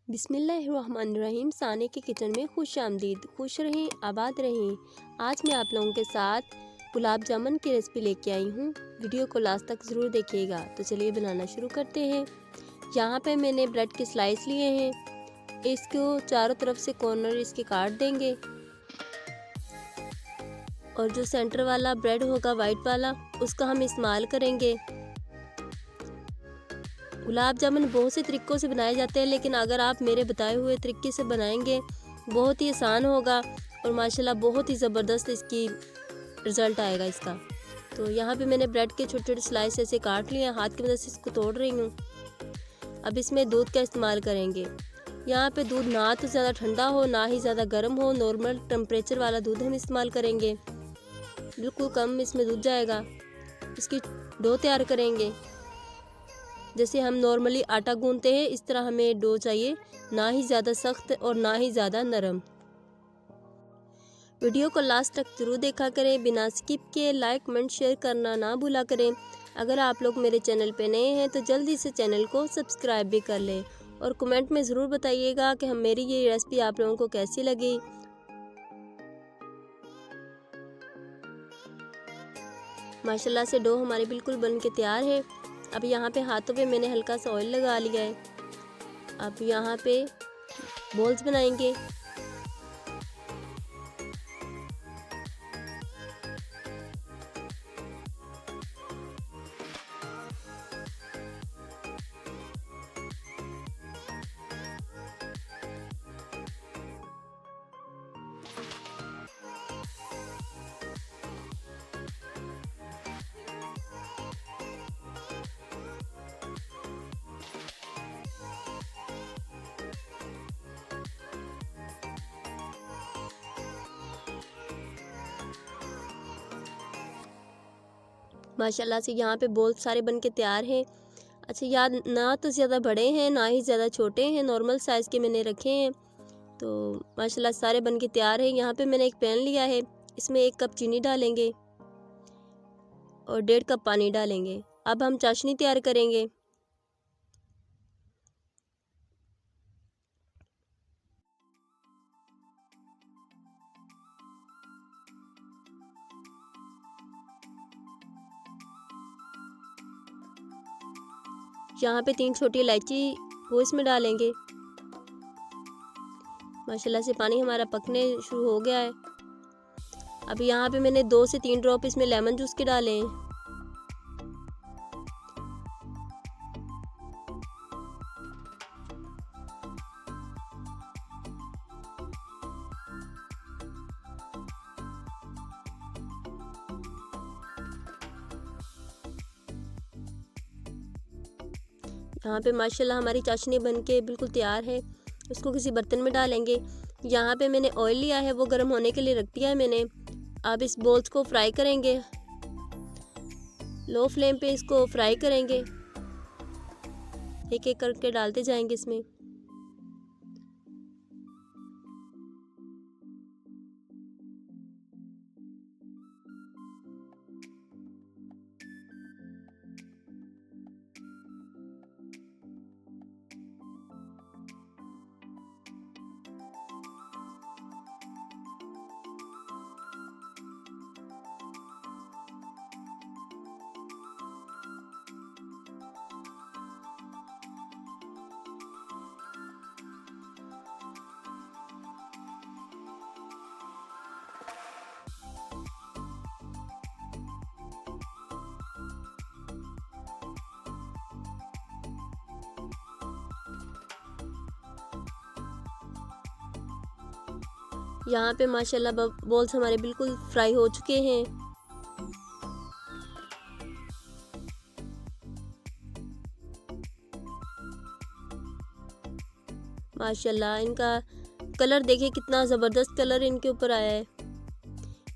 बिस्मिल्लाहिर्रहमानिर्रहीम। साने के किचन में खुश आमदीद। खुश रहें, आबाद रहें। आज मैं आप लोगों के साथ गुलाब जामुन की रेसिपी लेके आई हूँ। वीडियो को लास्ट तक ज़रूर देखिएगा। तो चलिए बनाना शुरू करते हैं। यहाँ पे मैंने ब्रेड के स्लाइस लिए हैं। इसको चारों तरफ से कॉर्नर इसके काट देंगे और जो सेंटर वाला ब्रेड होगा वाइट वाला, उसका हम इस्तेमाल करेंगे। गुलाब जामुन बहुत से तरीक़ों से बनाए जाते हैं, लेकिन अगर आप मेरे बताए हुए तरीके से बनाएंगे बहुत ही आसान होगा और माशाल्लाह बहुत ही ज़बरदस्त इसकी रिज़ल्ट आएगा इसका। तो यहाँ पे मैंने ब्रेड के छोटे छोटे स्लाइस ऐसे काट लिए हैं, हाथ की मदद से इसको तोड़ रही हूँ। अब इसमें दूध का इस्तेमाल करेंगे। यहाँ पे दूध ना तो ज़्यादा ठंडा हो ना ही ज़्यादा गर्म हो, नॉर्मल टेम्परेचर वाला दूध हम इस्तेमाल करेंगे। बिल्कुल कम इसमें दूध जाएगा। इसकी डो तैयार करेंगे। जैसे हम नॉर्मली आटा गूंथते हैं इस तरह हमें डो चाहिए, ना ही ज़्यादा सख्त और ना ही ज़्यादा नरम। वीडियो को लास्ट तक जरूर देखा करें, बिना स्किप किए लाइक कमेंट शेयर करना ना भूला करें। अगर आप लोग मेरे चैनल पे नए हैं तो जल्दी से चैनल को सब्सक्राइब भी कर लें और कमेंट में ज़रूर बताइएगा कि मेरी ये रेसिपी आप लोगों को कैसी लगी। माशाल्लाह से डो हमारी बिल्कुल बन के तैयार है। अब यहाँ पे हाथों पे मैंने हल्का सा ऑयल लगा लिया है। अब यहाँ पे बॉल्स बनाएंगे। माशाल्लाह से यहाँ पे बॉल्स सारे बन के तैयार हैं। अच्छा, याद ना तो ज़्यादा बड़े हैं ना ही ज़्यादा छोटे हैं, नॉर्मल साइज़ के मैंने रखे हैं। तो माशाल्लाह सारे बन के तैयार हैं। यहाँ पे मैंने एक पैन लिया है, इसमें 1 कप चीनी डालेंगे और 1.5 कप पानी डालेंगे। अब हम चाशनी तैयार करेंगे। यहाँ पे 3 छोटी इलायची वो इसमें डालेंगे। माशाल्लाह से पानी हमारा पकने शुरू हो गया है। अब यहाँ पे मैंने 2 से 3 ड्रॉप इसमें लेमन जूस के डाले हैं। यहाँ पे माशाल्लाह हमारी चाशनी बन के बिल्कुल तैयार है। इसको किसी बर्तन में डालेंगे। यहाँ पे मैंने ऑयल लिया है, वो गर्म होने के लिए रख दिया है मैंने। अब इस बॉल्स को फ्राई करेंगे। लो फ्लेम पे इसको फ्राई करेंगे। एक एक करके डालते जाएंगे इसमें। यहाँ पे माशाल्लाह बॉल्स हमारे बिल्कुल फ्राई हो चुके हैं। माशाल्लाह इनका कलर देखिए कितना ज़बरदस्त कलर इनके ऊपर आया है।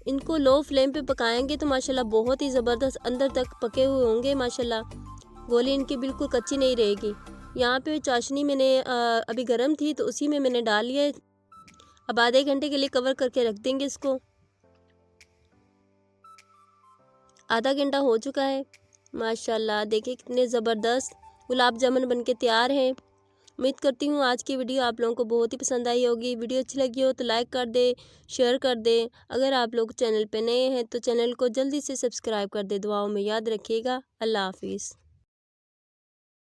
इनको लो फ्लेम पे पकाएंगे तो माशाल्लाह बहुत ही ज़बरदस्त अंदर तक पके हुए होंगे। माशाल्लाह गोली इनकी बिल्कुल कच्ची नहीं रहेगी। यहाँ पे चाशनी मैंने अभी गर्म थी तो उसी में मैंने डाल लिया है। अब आधे घंटे के लिए कवर करके रख देंगे इसको। आधा घंटा हो चुका है। माशाल्लाह देखिए कितने ज़बरदस्त गुलाब जामुन बनके तैयार हैं। उम्मीद करती हूँ आज की वीडियो आप लोगों को बहुत ही पसंद आई होगी। वीडियो अच्छी लगी हो तो लाइक कर दे, शेयर कर दे। अगर आप लोग चैनल पे नए हैं तो चैनल को जल्दी से सब्सक्राइब कर दे। दुआओं में याद रखिएगा। अल्लाह हाफिज़।